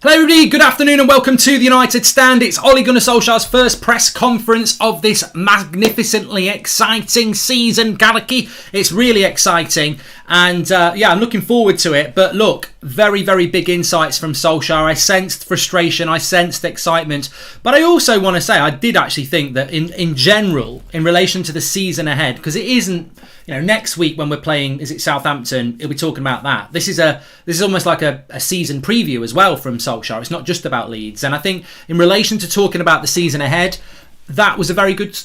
Hello everybody, good afternoon and welcome to the United Stand. It's Ole Gunnar Solskjaer's first press conference of this magnificently exciting season, Galaki. It's really exciting and I'm looking forward to it. But look, very, very big insights from Solskjaer. I sensed frustration, I sensed excitement. But I also want to say I did actually think that in general, in relation to the season ahead, because it isn't, next week when we're playing, is it Southampton, he'll be talking about that. This is almost like a season preview as well from Solskjaer. It's not just about Leeds. And I think in relation to talking about the season ahead, that was a very good,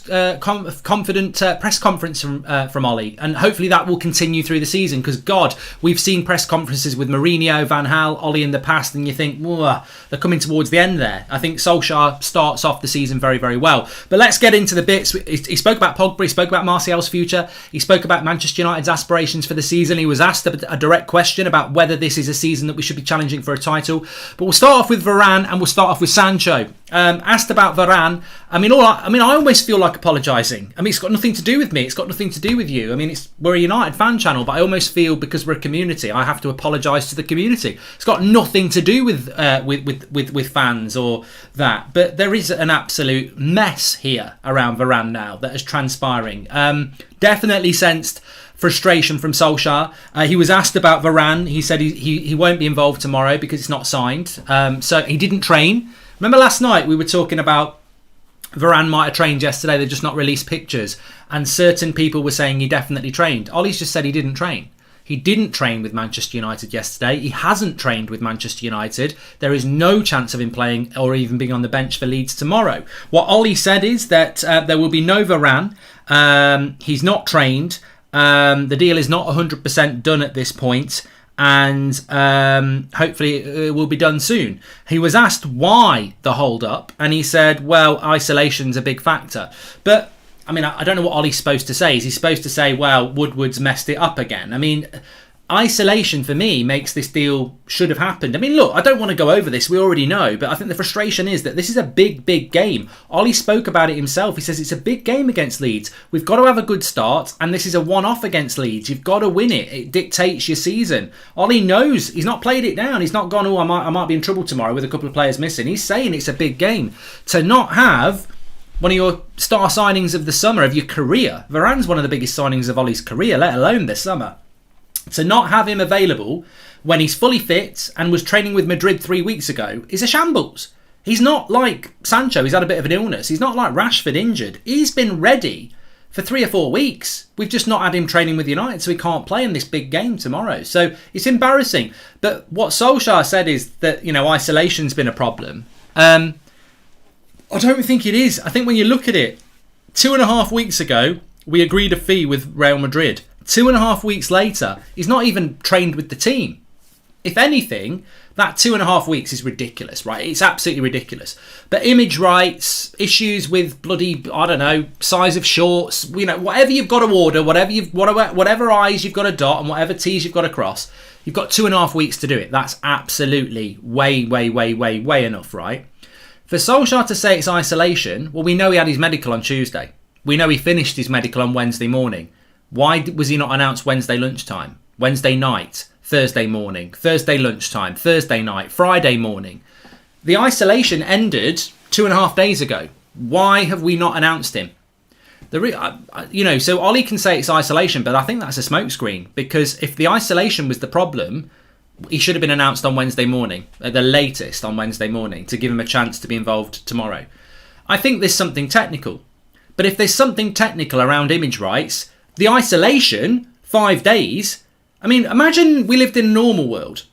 confident press conference from Ollie. And hopefully that will continue through the season because, God, we've seen press conferences with Mourinho, Van Gaal, Ollie in the past, and you think, they're coming towards the end there. I think Solskjaer starts off the season very, very well. But let's get into the bits. He spoke about Pogba, he spoke about Martial's future, he spoke about Manchester United's aspirations for the season. He was asked a direct question about whether this is a season that we should be challenging for a title. But we'll start off with Varane and we'll start off with Sancho. Asked about Varane, I almost feel like apologising. It's got nothing to do with me. It's got nothing to do with you. We're a United fan channel, but I almost feel because we're a community, I have to apologise to the community. It's got nothing to do with fans or that. But there is an absolute mess here around Varane now that is transpiring. Definitely sensed frustration from Solskjaer. He was asked about Varane. He said he won't be involved tomorrow because it's not signed. So he didn't train. Remember last night we were talking about Varane might have trained yesterday, they've just not released pictures. And certain people were saying he definitely trained. Ollie's just said he didn't train. He didn't train with Manchester United yesterday. He hasn't trained with Manchester United. There is no chance of him playing or even being on the bench for Leeds tomorrow. What Ollie said is that there will be no Varane. He's not trained. The deal is not 100% done at this point. And hopefully it will be done soon. He was asked why the hold-up, and he said, well, isolation's a big factor. But, I don't know what Ollie's supposed to say. Is he supposed to say, well, Woodward's messed it up again? Isolation for me makes this deal should have happened. Look, I don't want to go over this. We already know. But I think the frustration is that this is a big, big game. Ollie spoke about it himself. He says it's a big game against Leeds. We've got to have a good start. And this is a one-off against Leeds. You've got to win it. It dictates your season. Ollie knows. He's not played it down. He's not gone, I might be in trouble tomorrow with a couple of players missing. He's saying it's a big game. To not have one of your star signings of the summer, of your career. Varane's one of the biggest signings of Ollie's career, let alone this summer. To not have him available when he's fully fit and was training with Madrid 3 weeks ago is a shambles. He's not like Sancho, he's had a bit of an illness. He's not like Rashford injured. He's been ready for 3 or 4 weeks. We've just not had him training with United, so he can't play in this big game tomorrow. So it's embarrassing. But what Solskjaer said is that, isolation's been a problem. I don't think it is. I think when you look at it, 2.5 weeks ago, we agreed a fee with Real Madrid. 2.5 weeks later, he's not even trained with the team. If anything, that 2.5 weeks is ridiculous, right? It's absolutely ridiculous. But image rights, issues with bloody, size of shorts, whatever you've got to order, whatever I's you've got to dot and whatever T's you've got to cross, you've got 2.5 weeks to do it. That's absolutely way enough, right? For Solskjaer to say it's isolation, well, we know he had his medical on Tuesday. We know he finished his medical on Wednesday morning. Why was he not announced Wednesday lunchtime, Wednesday night, Thursday morning, Thursday lunchtime, Thursday night, Friday morning? The isolation ended 2.5 days ago. Why have we not announced him? So Ollie can say it's isolation, but I think that's a smokescreen because if the isolation was the problem, he should have been announced on Wednesday morning, at the latest on Wednesday morning, to give him a chance to be involved tomorrow. I think there's something technical. But if there's something technical around image rights, the isolation, 5 days, imagine we lived in a normal world,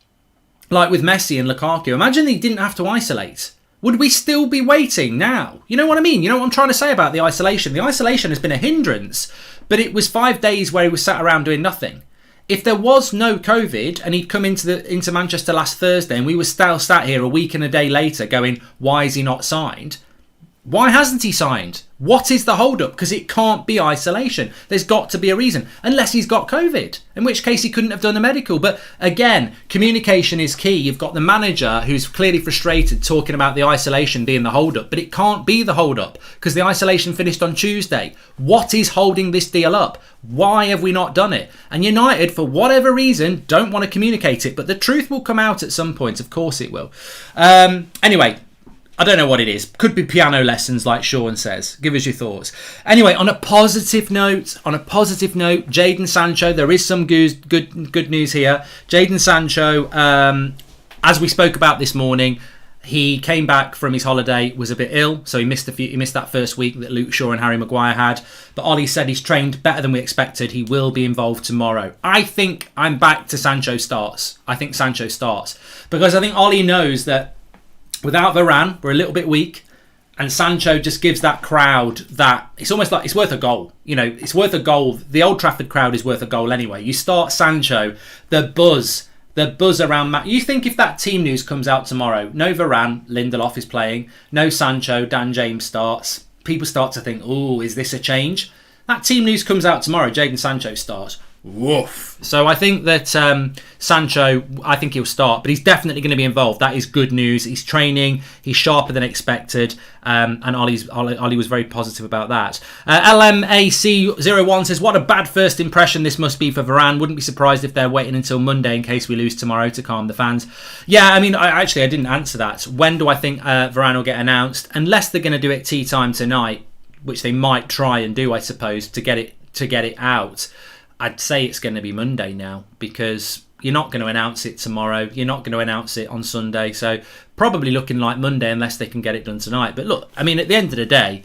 like with Messi and Lukaku. Imagine they didn't have to isolate. Would we still be waiting now? You know what I mean? You know what I'm trying to say about the isolation? The isolation has been a hindrance, but it was 5 days where he was sat around doing nothing. If there was no COVID and he'd come into Manchester last Thursday and we were still sat here a week and a day later going, why is he not signed? Why hasn't he signed? What is the hold-up? Because it can't be isolation. There's got to be a reason. Unless he's got COVID, in which case he couldn't have done the medical. But again, communication is key. You've got the manager who's clearly frustrated talking about the isolation being the hold-up. But it can't be the hold-up because the isolation finished on Tuesday. What is holding this deal up? Why have we not done it? And United, for whatever reason, don't want to communicate it. But the truth will come out at some point. Of course it will. Anyway. I don't know what it is. Could be piano lessons, like Sean says. Give us your thoughts. Anyway, on a positive note, Jadon Sancho, there is some good news here. Jadon Sancho, as we spoke about this morning, he came back from his holiday, was a bit ill, so he missed that first week that Luke Shaw and Harry Maguire had. But Ollie said he's trained better than we expected. He will be involved tomorrow. I think I'm back to Sancho starts. I think Sancho starts because I think Ollie knows that without Varane, we're a little bit weak. And Sancho just gives that crowd that... It's almost like it's worth a goal. You know, it's worth a goal. The Old Trafford crowd is worth a goal anyway. You start Sancho, the buzz around... You think if that team news comes out tomorrow, no Varane, Lindelof is playing, no Sancho, Dan James starts, people start to think, oh, is this a change? That team news comes out tomorrow, Jadon Sancho starts. Woof. So I think that Sancho, I think he'll start, but he's definitely going to be involved. That is good news. He's training. He's sharper than expected. And Ollie was very positive about that. LMAC01 says, what a bad first impression this must be for Varane. Wouldn't be surprised if they're waiting until Monday in case we lose tomorrow to calm the fans. Yeah, I mean, I didn't answer that. When do I think Varane will get announced? Unless they're going to do it tea time tonight, which they might try and do, I suppose, to get it out. I'd say it's going to be Monday now because you're not going to announce it tomorrow. You're not going to announce it on Sunday. So probably looking like Monday unless they can get it done tonight. But look, I mean, at the end of the day,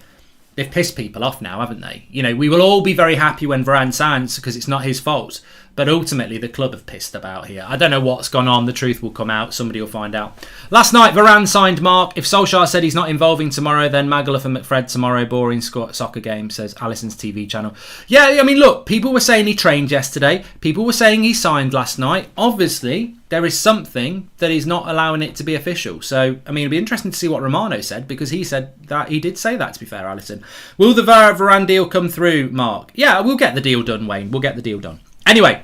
they've pissed people off now, haven't they? You know, we will all be very happy when Varane signs because it's not his fault. But ultimately, the club have pissed about here. I don't know what's gone on. The truth will come out. Somebody will find out. Last night, Varane signed Mark. If Solskjaer said he's not involving tomorrow, then Magaluf and McFred tomorrow. Boring soccer game, says Alison's TV channel. Yeah, I mean, look, people were saying he trained yesterday. People were saying he signed last night. Obviously, there is something that is not allowing it to be official. So, I mean, it'd be interesting to see what Romano said because he said that he did say that, to be fair, Alison. Will the Varane deal come through, Mark? Yeah, we'll get the deal done, Wayne. We'll get the deal done. Anyway,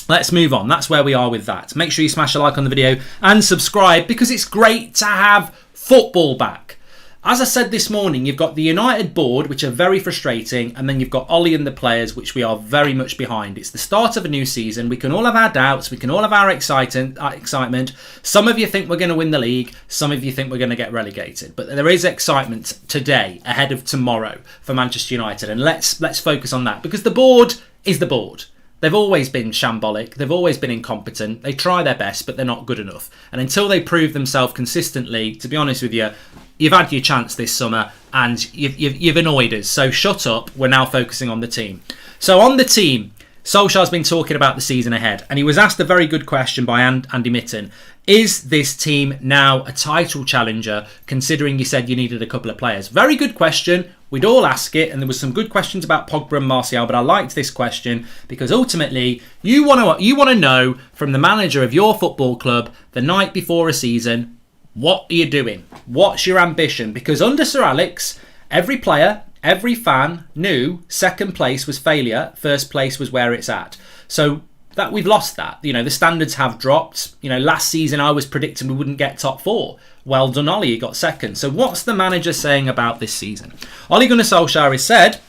let's move on. That's where we are with that. Make sure you smash a like on the video and subscribe because it's great to have football back. As I said this morning, you've got the United board, which are very frustrating, and then you've got Ollie and the players, which we are very much behind. It's the start of a new season. We can all have our doubts. We can all have our excitement. Some of you think we're going to win the league. Some of you think we're going to get relegated. But there is excitement today ahead of tomorrow for Manchester United, and let's focus on that because the board is the board. They've always been shambolic. They've always been incompetent. They try their best, but they're not good enough. And until they prove themselves consistently, to be honest with you, you've had your chance this summer and you've annoyed us. So shut up. We're now focusing on the team. So on the team, Solskjaer's been talking about the season ahead. And he was asked a very good question by Andy Mitten. Is this team now a title challenger, considering you said you needed a couple of players? Very good question. We'd all ask it, and there was some good questions about Pogba and Martial, but I liked this question because ultimately you want to know from the manager of your football club the night before a season, what are you doing? What's your ambition? Because under Sir Alex, every player, every fan knew second place was failure, first place was where it's at. So that we've lost that. You know, the standards have dropped. You know, last season I was predicting we wouldn't get top four. Well done, Ollie, you got second. So what's the manager saying about this season? Ole Gunnar Solskjaer has said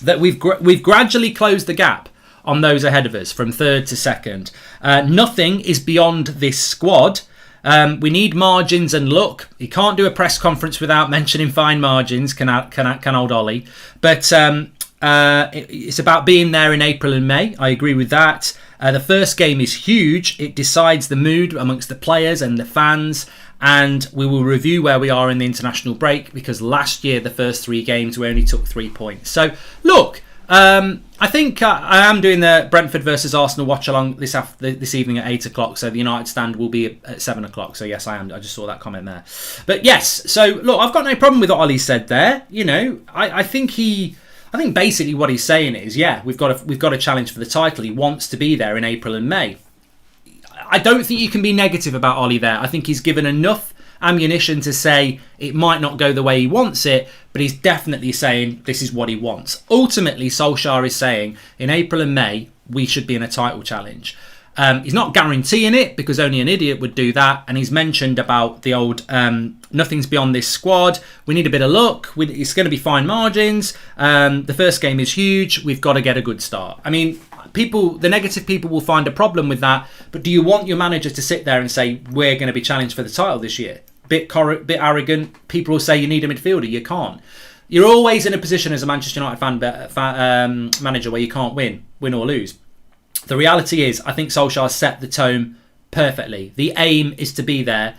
that we've gradually closed the gap on those ahead of us from third to second. Nothing is beyond this squad. We need margins and luck. He can't do a press conference without mentioning fine margins, can old Ollie. But it's about being there in April and May. I agree with that. The first game is huge. It decides the mood amongst the players and the fans. And we will review where we are in the international break because last year, the first 3 games, we only took 3 points. So, look, I think I am doing the Brentford versus Arsenal watch along this evening at 8 o'clock. So the United stand will be at 7 o'clock. So yes, I am. I just saw that comment there. But yes, so look, I've got no problem with what Ollie said there. You know, I think basically what he's saying is, yeah, we've got a challenge for the title. He wants to be there in April and May. I don't think you can be negative about Ollie there. I think he's given enough ammunition to say it might not go the way he wants it, but he's definitely saying this is what he wants. Ultimately, Solskjaer is saying in April and May, we should be in a title challenge. He's not guaranteeing it because only an idiot would do that. And he's mentioned about the old nothing's beyond this squad. We need a bit of luck. It's going to be fine margins. The first game is huge. We've got to get a good start. I mean, the negative people will find a problem with that. But do you want your manager to sit there and say, we're going to be challenged for the title this year? Bit arrogant. People will say you need a midfielder. You can't. You're always in a position as a Manchester United manager where you can't win or lose. The reality is, I think Solskjaer set the tone perfectly. The aim is to be there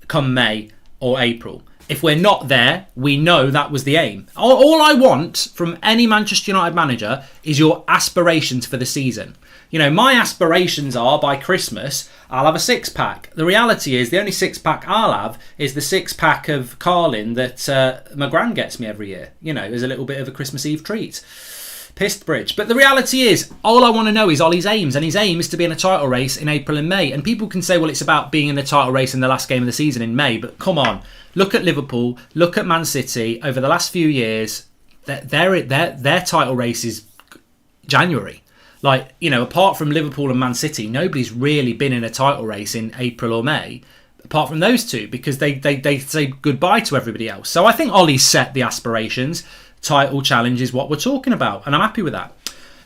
come May or April. If we're not there, we know that was the aim. All I want from any Manchester United manager is your aspirations for the season. You know, my aspirations are by Christmas, I'll have a six-pack. The reality is, the only six-pack I'll have is the six-pack of Carlin that my gran gets me every year. You know, as a little bit of a Christmas Eve treat. Pissed bridge. But the reality is, all I want to know is Ollie's aims, and his aim is to be in a title race in April and May. And people can say, well, it's about being in the title race in the last game of the season in May, but come on, look at Liverpool, look at Man City over the last few years. Their title race is January. Like, you know, apart from Liverpool and Man City, nobody's really been in a title race in April or May, apart from those two, because they say goodbye to everybody else. So I think Ollie's set the aspirations. Title challenge is what we're talking about, and I'm happy with that.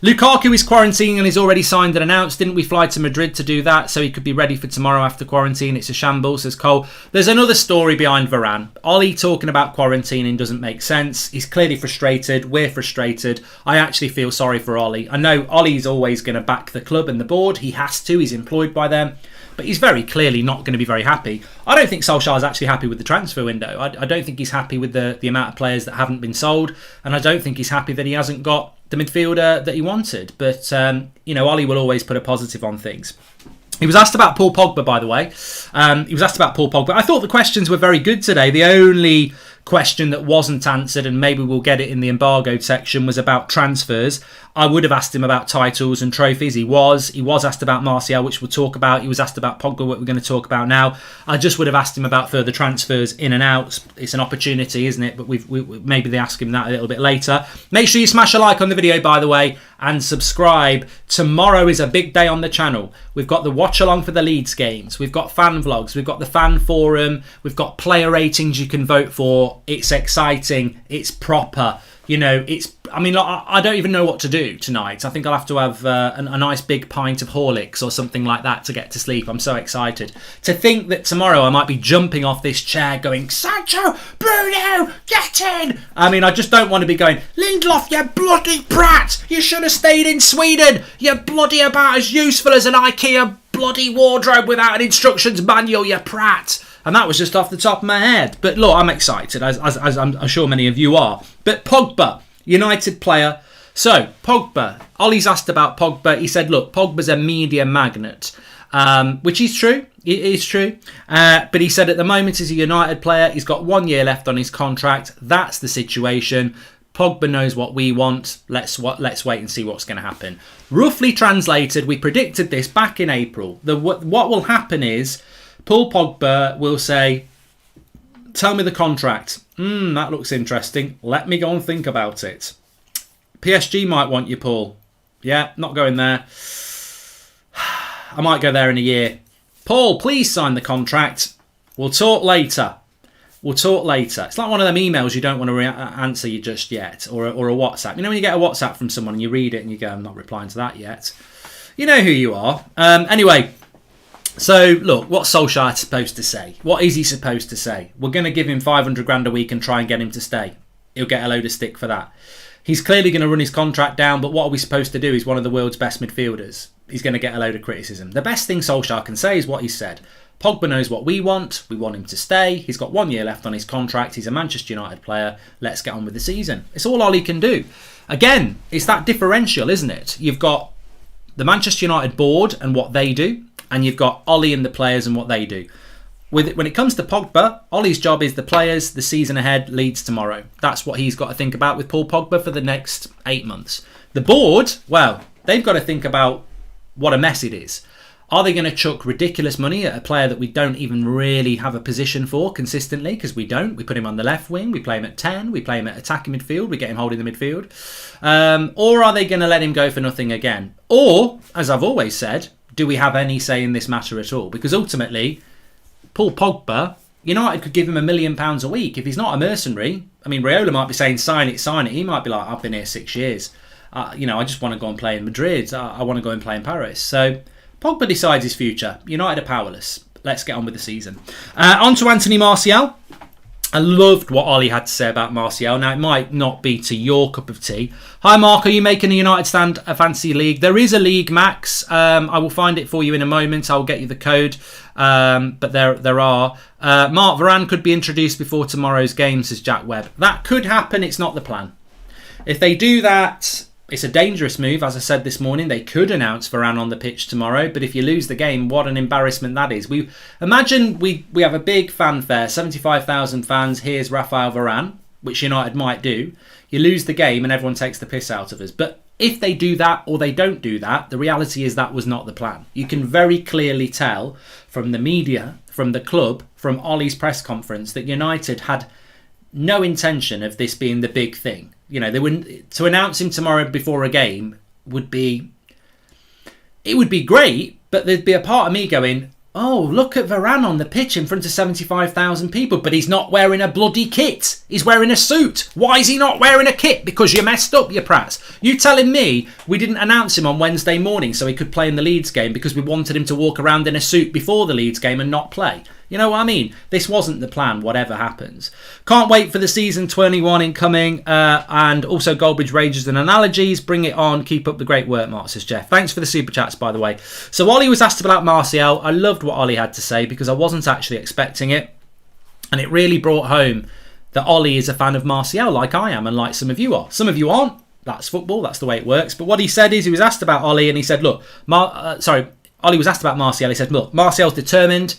Lukaku is quarantining and is already signed and announced. Didn't we fly to Madrid to do that so he could be ready for tomorrow after quarantine? It's a shambles, says Cole. There's another story behind Varane. Ollie talking about quarantining doesn't make sense. He's clearly frustrated. We're frustrated. I actually feel sorry for Ollie. I know Ollie's always going to back the club and the board. He has to. He's employed by them. But he's very clearly not going to be very happy. I don't think Solskjaer's actually happy with the transfer window. I don't think he's happy with the amount of players that haven't been sold. And I don't think he's happy that he hasn't got the midfielder that he wanted. But, you know, Ollie will always put a positive on things. He was asked about Paul Pogba, by the way. He was asked about Paul Pogba. I thought the questions were very good today. The only question that wasn't answered, and maybe we'll get it in the embargoed section, was about transfers. I would have asked him about titles and trophies. He was asked about Martial, which we'll talk about. He was asked about Pogba, what we're going to talk about now. I just would have asked him about further transfers in and out. It's an opportunity, isn't it? But maybe they ask him that a little bit later. Make sure you smash a like on the video, by the way, and subscribe. Tomorrow is a big day on the channel. We've got the watch along for the Leeds games. We've got fan vlogs. We've got the fan forum. We've got player ratings you can vote for. It's exciting. It's proper. You know, I don't even know what to do tonight. I think I'll have to have a nice big pint of Horlicks or something like that to get to sleep. I'm so excited. To think that tomorrow I might be jumping off this chair going, Sancho, Bruno, get in! I mean, I just don't want to be going, Lindelof, you bloody brat! You should have stayed in Sweden! You're bloody about as useful as an IKEA bloody wardrobe without an instructions manual, you prat! And that was just off the top of my head. But look, I'm excited, as I'm sure many of you are. But Pogba, United player. So, Pogba. Ollie's asked about Pogba. He said, look, Pogba's a media magnet. Which is true. It is true. But he said at the moment he's a United player. He's got 1 year left on his contract. That's the situation. Pogba knows what we want. Let's wait and see what's going to happen. Roughly translated, we predicted this back in April. What will happen is Paul Pogba will say, tell me the contract. That looks interesting. Let me go and think about it. PSG might want you, Paul. Yeah, not going there. I might go there in a year. Paul, please sign the contract. We'll talk later. It's like one of them emails you don't want to answer you just yet, or a WhatsApp. You know when you get a WhatsApp from someone and you read it and you go, I'm not replying to that yet. You know who you are. Anyway. So, look, what's Solskjaer supposed to say? What is he supposed to say? We're going to give him 500 grand a week and try and get him to stay. He'll get a load of stick for that. He's clearly going to run his contract down, but what are we supposed to do? He's one of the world's best midfielders. He's going to get a load of criticism. The best thing Solskjaer can say is what he said. Pogba knows what we want. We want him to stay. He's got 1 year left on his contract. He's a Manchester United player. Let's get on with the season. It's all Ollie can do. Again, it's that differential, isn't it? You've got the Manchester United board and what they do, and you've got Ollie and the players and what they do. When it comes to Pogba, Ollie's job is the players, the season ahead, Leeds tomorrow. That's what he's got to think about with Paul Pogba for the next 8 months. The board, well, they've got to think about what a mess it is. Are they going to chuck ridiculous money at a player that we don't even really have a position for consistently? Because we don't. We put him on the left wing. We play him at 10. We play him at attacking midfield. We get him holding the midfield. Or are they going to let him go for nothing again? Or, as I've always said, do we have any say in this matter at all? Because ultimately, Paul Pogba, United could give him £1 million a week. If he's not a mercenary, I mean, Raiola might be saying, sign it, sign it. He might be like, I've been here 6 years. I just want to go and play in Madrid. I want to go and play in Paris. So Pogba decides his future. United are powerless. Let's get on with the season. On to Anthony Martial. I loved what Ollie had to say about Martial. Now, it might not be to your cup of tea. Hi, Mark. Are you making a United stand a fantasy league? There is a league, Max. I will find it for you in a moment. I'll get you the code. But there are. Mark, Varane could be introduced before tomorrow's game, says Jack Webb. That could happen. It's not the plan. If they do that, it's a dangerous move. As I said this morning, they could announce Varane on the pitch tomorrow. But if you lose the game, what an embarrassment that is. We have a big fanfare, 75,000 fans. Here's Raphael Varane, which United might do. You lose the game and everyone takes the piss out of us. But if they do that or they don't do that, the reality is that was not the plan. You can very clearly tell from the media, from the club, from Ollie's press conference that United had no intention of this being the big thing. They wouldn't, to announce him tomorrow before a game would be great, but there'd be a part of me going, oh, look at Varane on the pitch in front of 75,000 people, but he's not wearing a bloody kit. He's wearing a suit. Why is he not wearing a kit? Because you messed up, you prats. You telling me we didn't announce him on Wednesday morning so he could play in the Leeds game because we wanted him to walk around in a suit before the Leeds game and not play? You know what I mean? This wasn't the plan, whatever happens. Can't wait for the season 21 incoming. And also Goldbridge Rages and Analogies. Bring it on. Keep up the great work, Mark, says Jeff. Thanks for the super chats, by the way. So Ollie was asked about Martial. I loved what Ollie had to say because I wasn't actually expecting it. And it really brought home that Ollie is a fan of Martial like I am and like some of you are. Some of you aren't. That's football. That's the way it works. But what he said is he was asked about Ollie and he said, look, Ollie was asked about Martial. He said, look, Martial's determined.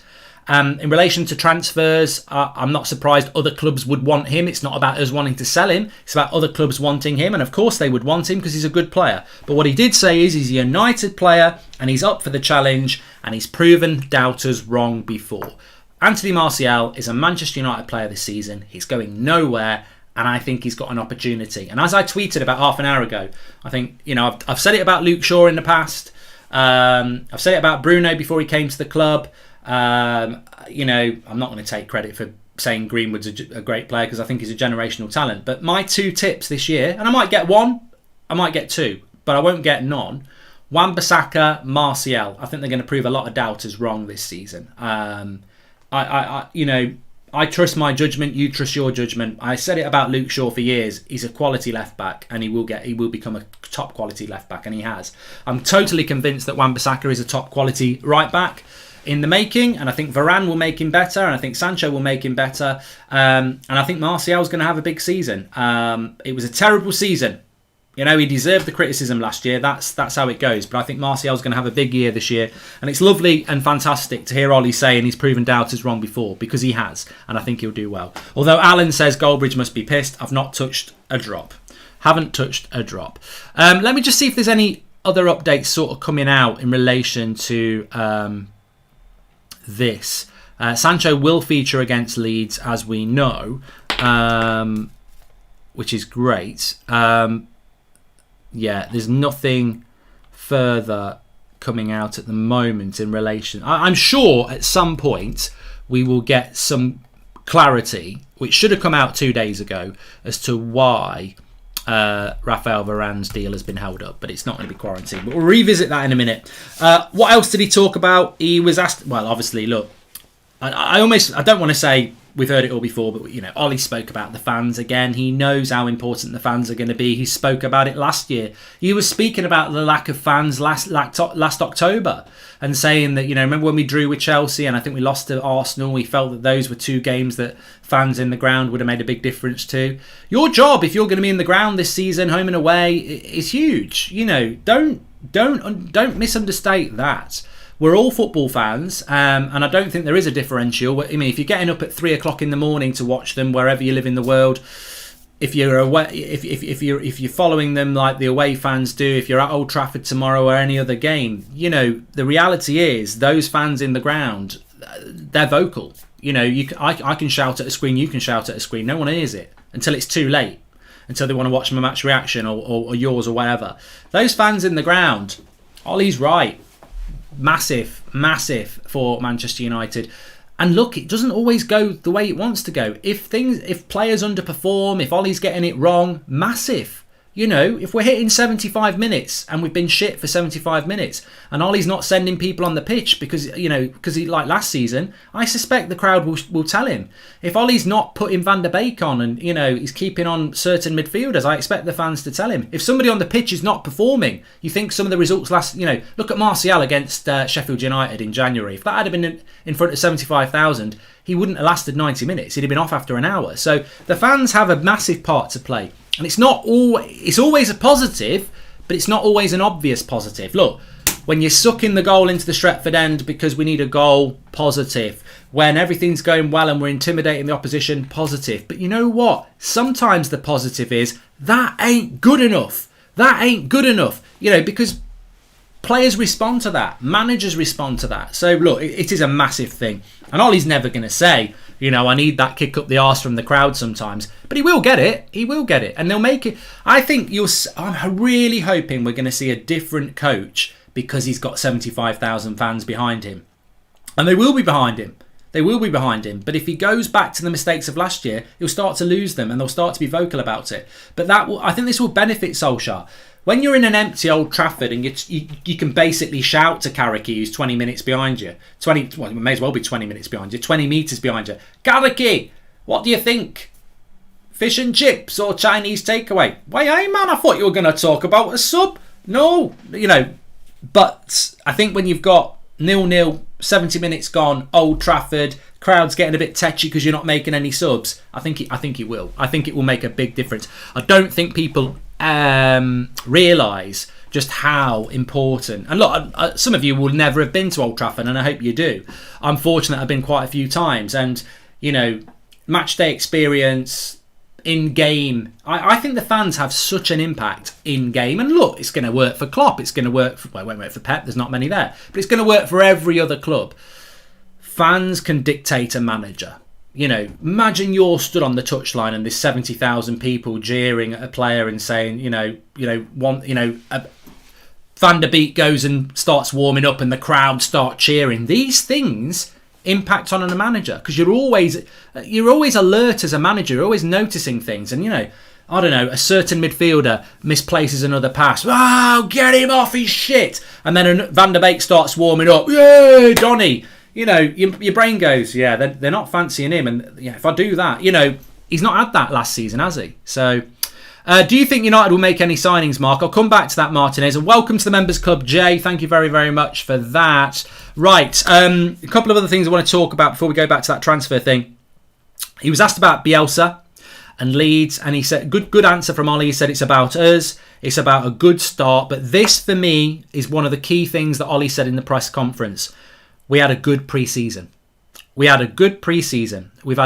In relation to transfers, I'm not surprised other clubs would want him. It's not about us wanting to sell him. It's about other clubs wanting him. And of course they would want him because he's a good player. But what he did say is he's a United player and he's up for the challenge and he's proven doubters wrong before. Anthony Martial is a Manchester United player this season. He's going nowhere. And I think he's got an opportunity. And as I tweeted about half an hour ago, I think, I've said it about Luke Shaw in the past. I've said it about Bruno before he came to the club. I'm not going to take credit for saying Greenwood's a great player because I think he's a generational talent. But my two tips this year, and I might get one, I might get two, but I won't get none. Wan-Bissaka, Martial. I think they're going to prove a lot of doubters wrong this season. I trust my judgment. You trust your judgment. I said it about Luke Shaw for years. He's a quality left back, and he will become a top quality left back, and he has. I'm totally convinced that Wan-Bissaka is a top quality right back in the making, and I think Varane will make him better, and I think Sancho will make him better, and I think Martial's going to have a big season. It was a terrible season. He deserved the criticism last year. That's how it goes. But I think Martial's going to have a big year this year, and it's lovely and fantastic to hear Ollie saying he's proven doubters wrong before, because he has, and I think he'll do well. Although Alan says Goldbridge must be pissed. I've not touched a drop. Haven't touched a drop. Let me just see if there's any other updates sort of coming out in relation to this. Sancho will feature against Leeds, as we know, which is great. There's nothing further coming out at the moment in relation. I'm sure at some point we will get some clarity, which should have come out 2 days ago, as to why Raphael Varane's deal has been held up, but it's not going to be quarantined. But we'll revisit that in a minute. What else did he talk about? He was asked, well, obviously, look, I don't want to say we've heard it all before, but Ollie spoke about the fans again. He knows how important the fans are going to be. He spoke about it last year. He was speaking about the lack of fans last October and saying that, remember when we drew with Chelsea and I think we lost to Arsenal, we felt that those were two games that fans in the ground would have made a big difference to. Your job, if you're going to be in the ground this season, home and away, is huge. Don't misunderstate that. We're all football fans, and I don't think there is a differential. I mean, if you're getting up at 3 o'clock in the morning to watch them wherever you live in the world, if you're away, if you're following them like the away fans do, if you're at Old Trafford tomorrow or any other game, you know, the reality is those fans in the ground, they're vocal. You know, I can shout at a screen, you can shout at a screen, no one hears it until it's too late, until they want to watch my match reaction or yours or whatever. Those fans in the ground, Ollie's right, massive for Manchester United. And look, it doesn't always go the way it wants to go. If players underperform, if Ollie's getting it wrong, massive. You know, if we're hitting 75 minutes and we've been shit for 75 minutes and Ollie's not sending people on the pitch because he, like last season, I suspect the crowd will tell him. If Ollie's not putting Van der Beek on and, you know, he's keeping on certain midfielders, I expect the fans to tell him. If somebody on the pitch is not performing, you think some of the results look at Martial against Sheffield United in January. If that had been in front of 75,000, he wouldn't have lasted 90 minutes. He'd have been off after an hour. So the fans have a massive part to play. And it's always a positive, but it's not always an obvious positive. Look, when you're sucking the goal into the Stretford end because we need a goal, positive. When everything's going well and we're intimidating the opposition, positive. But you know what? Sometimes the positive is, that ain't good enough. That ain't good enough. You know, because players respond to that. Managers respond to that. So look, it is a massive thing. And Ollie's never going to say, you know, I need that kick up the arse from the crowd sometimes. But he will get it. He will get it. And they'll make it. I think I'm really hoping we're going to see a different coach because he's got 75,000 fans behind him. And they will be behind him. They will be behind him. But if he goes back to the mistakes of last year, he'll start to lose them and they'll start to be vocal about it. But I think this will benefit Solskjaer. When you're in an empty Old Trafford and you can basically shout to Carricky, who's 20 minutes behind you, it may as well be 20 minutes behind you, 20 metres behind you. Carricky, what do you think? Fish and chips or Chinese takeaway? Why, hey man, I thought you were going to talk about a sub. No, you know, but I think when you've got 0-0, 70 minutes gone, Old Trafford, crowd's getting a bit tetchy because you're not making any subs, I think it will. I think it will make a big difference. I don't think people realise just how important, and look, some of you will never have been to Old Trafford and I hope you do. I'm fortunate I've been quite a few times, and you know, match day experience in game, I think the fans have such an impact in game. And look, it's going to work for Klopp, it's going to work for, well, it won't work for Pep, there's not many there, but it's going to work for every other club. Fans can dictate a manager. You know, imagine you're stood on the touchline and there's 70,000 people jeering at a player and saying, Van der Beek goes and starts warming up and the crowd start cheering. These things impact on a manager because you're always alert as a manager. You're always noticing things. And, you know, I don't know, a certain midfielder misplaces another pass. Oh, get him off his shit. And then Van der Beek starts warming up. Yay, Donny. You know, your brain goes, yeah, they're not fancying him. And yeah, if I do that, you know, he's not had that last season, has he? So, do you think United will make any signings, Mark? I'll come back to that, Martinez. And welcome to the Members Club, Jay. Thank you very, very much for that. Right, a couple of other things I want to talk about before we go back to that transfer thing. He was asked about Bielsa and Leeds, and he said, good answer from Ollie. He said it's about us. It's about a good start. But this, for me, is one of the key things that Ollie said in the press conference. We had a good pre-season. We've had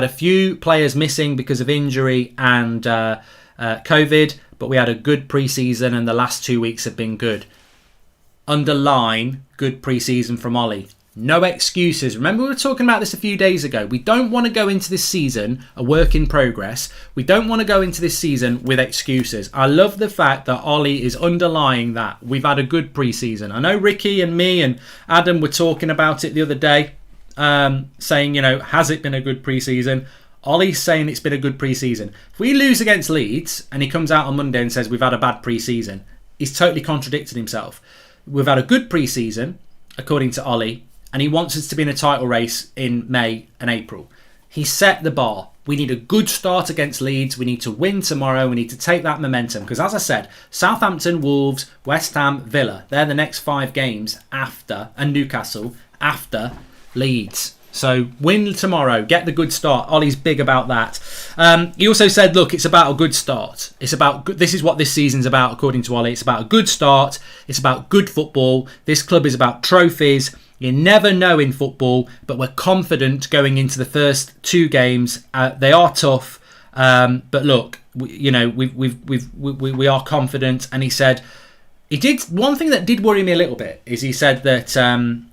a few players missing because of injury and COVID, but we had a good pre-season and the last 2 weeks have been good. Underline, good pre-season from Ollie. No excuses. Remember we were talking about this a few days ago. We don't want to go into this season a work in progress. We don't want to go into this season with excuses. I love the fact that Ollie is underlying that. We've had a good pre-season. I know Ricky and me and Adam were talking about it the other day, saying, you know, has it been a good pre-season? Ollie's saying it's been a good pre-season. If we lose against Leeds and he comes out on Monday and says we've had a bad pre-season, he's totally contradicted himself. We've had a good pre-season, according to Ollie, and he wants us to be in a title race in May and April. He set the bar. We need a good start against Leeds. We need to win tomorrow. We need to take that momentum. Because as I said, Southampton, Wolves, West Ham, Villa, they're the next 5 games after, and Newcastle, after Leeds. So win tomorrow, get the good start. Ollie's big about that. He also said, look, it's about a good start. This is what this season's about, according to Ollie. It's about a good start. It's about good football. This club is about trophies. You never know in football, but we're confident going into the first 2 games. They are tough, but look, we are confident. And he said he did one thing that did worry me a little bit is he said that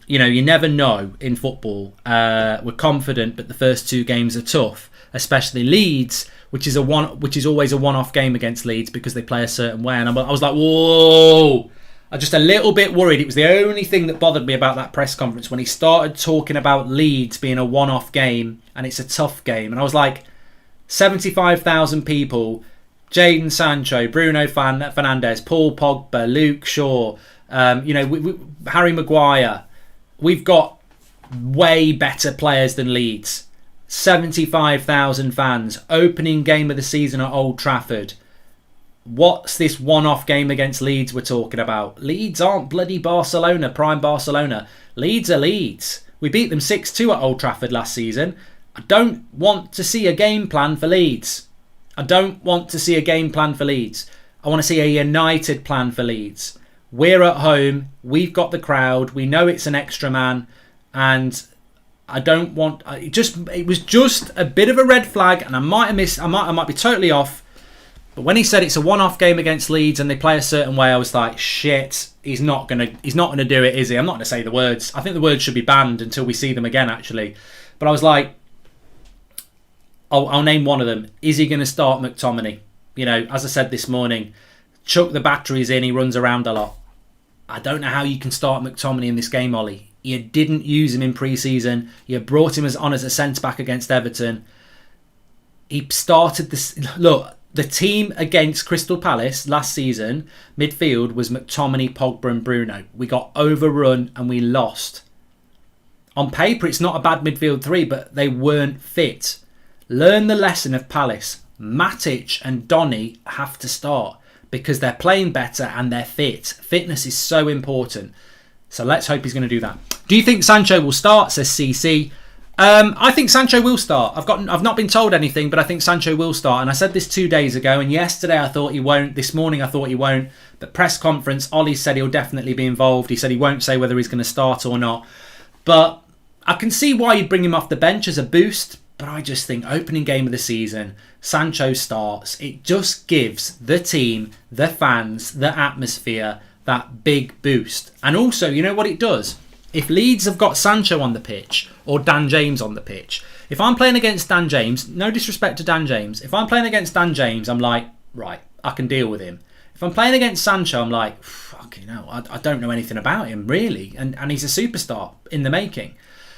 you never know in football. We're confident, but the first 2 games are tough, especially Leeds, which is always a one-off game against Leeds because they play a certain way. And I was like, whoa. I'm just a little bit worried. It was the only thing that bothered me about that press conference when he started talking about Leeds being a one-off game and it's a tough game. And I was like, 75,000 people, Jadon Sancho, Bruno Fernandes, Paul Pogba, Luke Shaw, Harry Maguire. We've got way better players than Leeds. 75,000 fans, opening game of the season at Old Trafford. What's this one-off game against Leeds we're talking about? Leeds aren't bloody Barcelona, prime Barcelona. Leeds are Leeds. We beat them 6-2 at Old Trafford last season. I don't want to see a game plan for Leeds. I don't want to see a game plan for Leeds. I want to see a united plan for Leeds. We're at home. We've got the crowd. We know it's an extra man. And I don't want... It was just a bit of a red flag. And I might have missed... I might be totally off. But when he said it's a one-off game against Leeds and they play a certain way, I was like, shit, he's not gonna do it, is he? I'm not gonna say the words. I think the words should be banned until we see them again, actually. But I was like, I'll name one of them. Is he gonna start McTominay? As I said this morning, chuck the batteries in. He runs around a lot. I don't know how you can start McTominay in this game, Ollie. You didn't use him in pre-season. You brought him on as a centre-back against Everton. He started this. Look. The team against Crystal Palace last season, midfield, was McTominay, Pogba and Bruno. We got overrun and we lost. On paper, it's not a bad midfield 3, but they weren't fit. Learn the lesson of Palace. Matic and Donny have to start because they're playing better and they're fit. Fitness is so important. So let's hope he's going to do that. Do you think Sancho will start, says CC? I think Sancho will start. I've not been told anything, but I think Sancho will start. And I said this 2 days ago, and yesterday I thought he won't. This morning I thought he won't. But press conference, Ollie said he'll definitely be involved. He said he won't say whether he's going to start or not. But I can see why you'd bring him off the bench as a boost. But I just think opening game of the season, Sancho starts. It just gives the team, the fans, the atmosphere that big boost. And also, you know what it does? If Leeds have got Sancho on the pitch or Dan James on the pitch, if I'm playing against Dan James, no disrespect to Dan James, if I'm playing against Dan James, I'm like, right, I can deal with him. If I'm playing against Sancho, I'm like, fucking hell, I don't know anything about him, really. And he's a superstar in the making.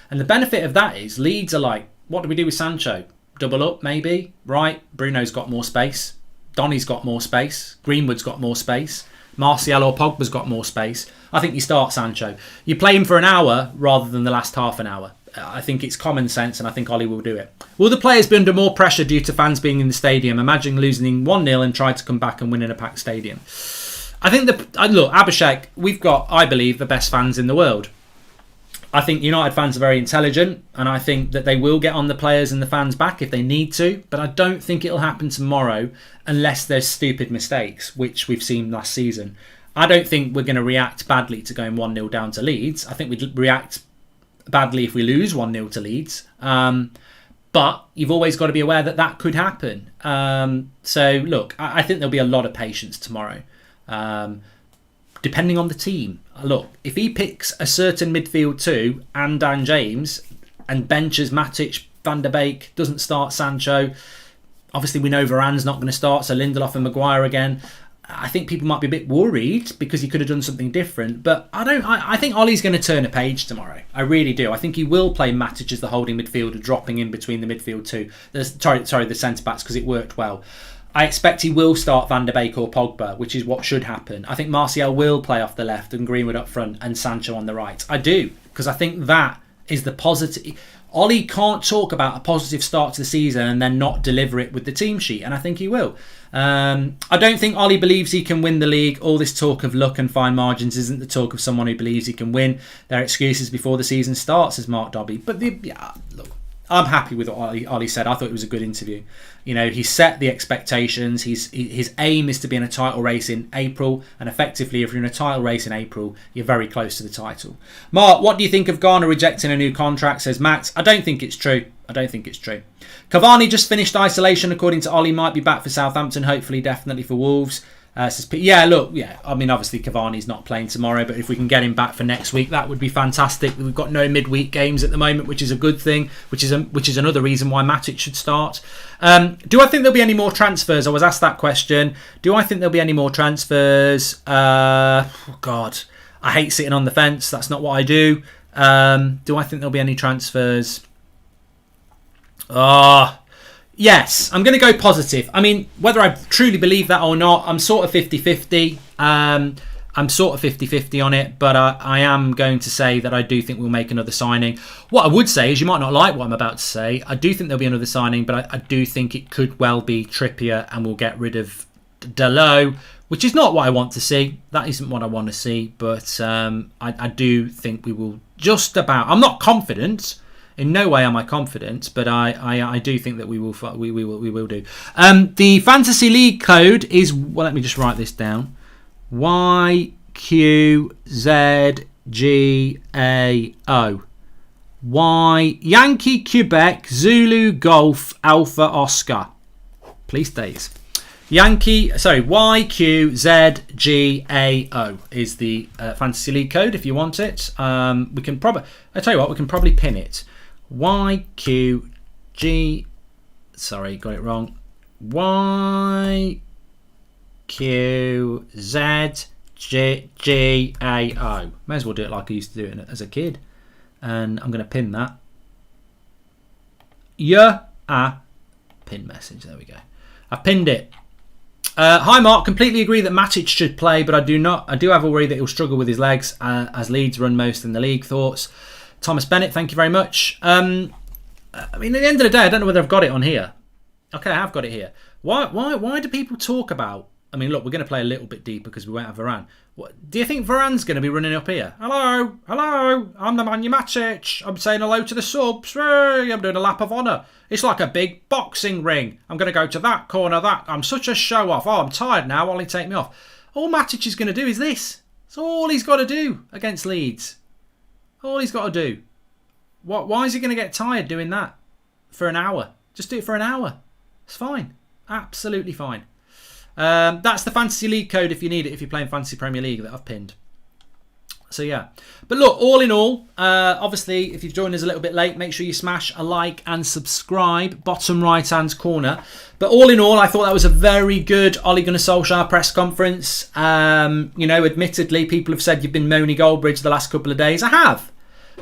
And the benefit of that is Leeds are like, what do we do with Sancho? Double up, maybe? Right, Bruno's got more space. Donny's got more space. Greenwood's got more space. Martial or Pogba's got more space. I think you start Sancho. You play him for an hour rather than the last half an hour. I think it's common sense and I think Ollie will do it. Will the players be under more pressure due to fans being in the stadium? Imagine losing 1-0 and trying to come back and win in a packed stadium. I think look, Abhishek, we've got, I believe, the best fans in the world. I think United fans are very intelligent and I think that they will get on the players and the fans back if they need to, but I don't think it'll happen tomorrow unless there's stupid mistakes, which we've seen last season. I don't think we're going to react badly to going 1-0 down to Leeds. I think we'd react badly if we lose 1-0 to Leeds. But you've always got to be aware that that could happen. So, look, I think there'll be a lot of patience tomorrow. Depending on the team. Look, if he picks a certain midfield too, and Dan James, and benches Matic, Van der Beek, doesn't start Sancho, obviously we know Varane's not going to start, so Lindelof and Maguire again. I think people might be a bit worried because he could have done something different, but I think Ollie's going to turn a page tomorrow. I really do. I think he will play Matic as the holding midfielder, dropping in between the midfield two. The centre backs, because it worked well. I expect he will start Van der Beek or Pogba, which is what should happen. I think Martial will play off the left and Greenwood up front and Sancho on the right. I do, because I think that is the positive. Ollie can't talk about a positive start to the season and then not deliver it with the team sheet, and I think he will. I don't think Ollie believes he can win the league. All this talk of luck and fine margins isn't the talk of someone who believes he can win. They're excuses before the season starts, says Mark Dobby. But look, I'm happy with what Ollie said. I thought it was a good interview. You know, he set the expectations. His aim is to be in a title race in April, and effectively, if you're in a title race in April, you're very close to the title. Mark, what do you think of Garner rejecting a new contract? Says Max. I don't think it's true. Cavani just finished isolation, according to Ollie. Might be back for Southampton. Hopefully, definitely for Wolves. I mean, obviously Cavani's not playing tomorrow, but if we can get him back for next week, that would be fantastic. We've got no midweek games at the moment, which is a good thing, which is another reason why Matic should start. Do I think there'll be any more transfers? I was asked that question. Do I think there'll be any more transfers? God, I hate sitting on the fence. That's not what I do. Do I think there'll be any transfers? Yes, I'm going to go positive. I mean, whether I truly believe that or not, I'm sort of 50-50. I'm sort of 50-50 on it, but I am going to say that I do think we'll make another signing. What I would say is, you might not like what I'm about to say. I do think there'll be another signing, but I do think it could well be Trippier, and we'll get rid of Dalot, which is not what I want to see. That isn't what I want to see, but I do think we will just about... I'm not confident. In no way am I confident, but I do think that we will do. The Fantasy League code is, well, let me just write this down. YQZGAO. Yankee Quebec Zulu Golf Alpha Oscar. Please stays. YQZGAO is the Fantasy League code if you want it. We can probably pin it. Sorry, got it wrong. YQZGAO. May as well do it like I used to do it as a kid. And I'm going to pin that. Pin message. There we go. I pinned it. Hi Mark, completely agree that Matic should play, but I do have a worry that he'll struggle with his legs as Leeds run most in the league. Thoughts? Thomas Bennett, thank you very much. I mean, at the end of the day, I don't know whether I've got it on here. Okay, I have got it here. Why do people talk about... I mean, look, we're going to play a little bit deeper because we won't have Varane. Do you think Varane's going to be running up here? Hello, I'm the man you Matic. I'm saying hello to the subs. Hey, I'm doing a lap of honour. It's like a big boxing ring. I'm going to go to that corner, that. I'm such a show-off. Oh, I'm tired now. Ollie, take me off. All Matic is going to do is this. That's all he's got to do against Leeds. All he's got to do. Why is he going to get tired doing that for an hour? Just do it for an hour. It's fine. Absolutely fine. That's the Fantasy League code if you need it, if you're playing Fantasy Premier League, that I've pinned. So yeah. But look, all in all, obviously, if you've joined us a little bit late, make sure you smash a like and subscribe, bottom right-hand corner. But all in all, I thought that was a very good Ole Gunnar Solskjaer press conference. Admittedly, people have said you've been Moni Goldbridge the last couple of days. I have.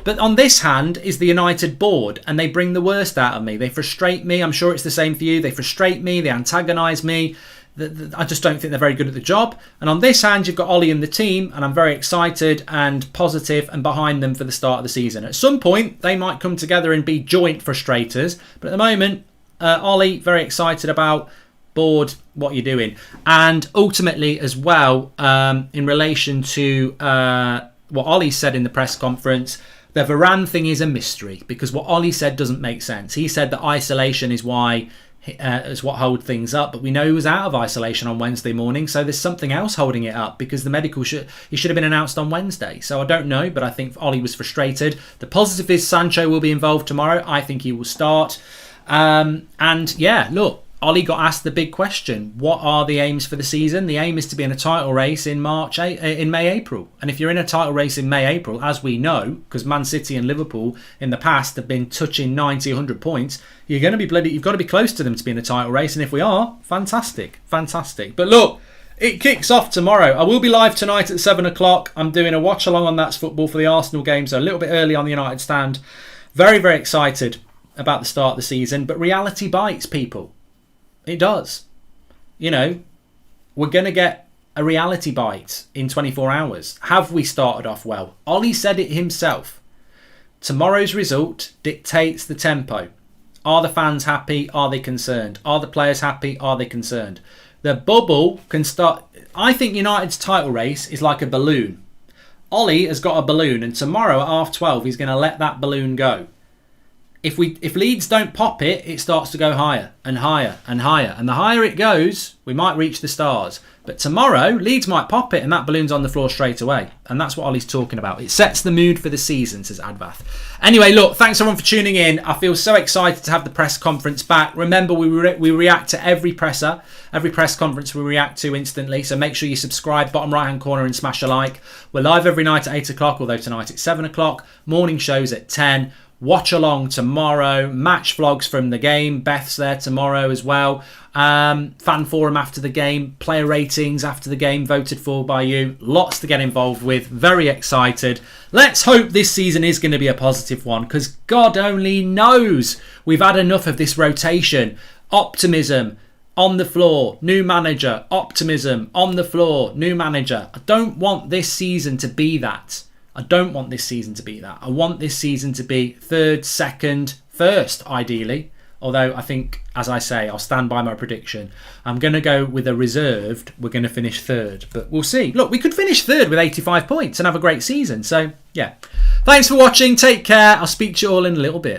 But on this hand is the United board, and they bring the worst out of me. They frustrate me. I'm sure it's the same for you. They frustrate me. They antagonise me. I just don't think they're very good at the job. And on this hand, you've got Ollie and the team, and I'm very excited and positive and behind them for the start of the season. At some point, they might come together and be joint frustrators. But at the moment, Ollie, very excited about. Board, what you're doing. And ultimately as well, in relation to what Ollie said in the press conference, the Varane thing is a mystery because what Ollie said doesn't make sense. He said that isolation is what holds things up, but we know he was out of isolation on Wednesday morning, so there's something else holding it up because the medical should have been announced on Wednesday. So I don't know, but I think Ollie was frustrated. The positive is Sancho will be involved tomorrow. I think he will start. And yeah, look, Ollie got asked the big question: what are the aims for the season? The aim is to be in a title race in May, April. And if you're in a title race in May, April, as we know, because Man City and Liverpool in the past have been touching 90, 100 points, you've got to be close to them to be in a title race. And if we are, fantastic. But look, it kicks off tomorrow. I will be live tonight at 7 o'clock. I'm doing a watch along on That's Football for the Arsenal game, so a little bit early on the United stand. Very, very excited about the start of the season, but reality bites, people. It does. We're going to get a reality bite in 24 hours. Have we started off well? Ollie said it himself. Tomorrow's result dictates the tempo. Are the fans happy? Are they concerned? Are the players happy? Are they concerned? The bubble can start... I think United's title race is like a balloon. Ollie has got a balloon, and tomorrow at 12:30 he's going to let that balloon go. if Leeds don't pop it, it starts to go higher and higher and higher. And the higher it goes, we might reach the stars. But tomorrow, Leeds might pop it and that balloon's on the floor straight away. And that's what Ollie's talking about. It sets the mood for the season, says Advath. Anyway, look, thanks everyone for tuning in. I feel so excited to have the press conference back. Remember, we react to every presser. Every press conference we react to instantly. So make sure you subscribe, bottom right-hand corner, and smash a like. We're live every night at 8 o'clock, although tonight it's 7 o'clock. Morning shows at 10. Watch along tomorrow. Match vlogs from the game. Beth's there tomorrow as well. Fan forum after the game. Player ratings after the game voted for by you. Lots to get involved with. Very excited. Let's hope this season is going to be a positive one, because God only knows we've had enough of this rotation. Optimism on the floor, new manager. Optimism on the floor, new manager. I don't want this season to be that. I don't want this season to be that. I want this season to be third, second, first, ideally. Although I think, as I say, I'll stand by my prediction. I'm going to go with a reserved. We're going to finish third, but we'll see. Look, we could finish third with 85 points and have a great season. So, yeah. Thanks for watching. Take care. I'll speak to you all in a little bit.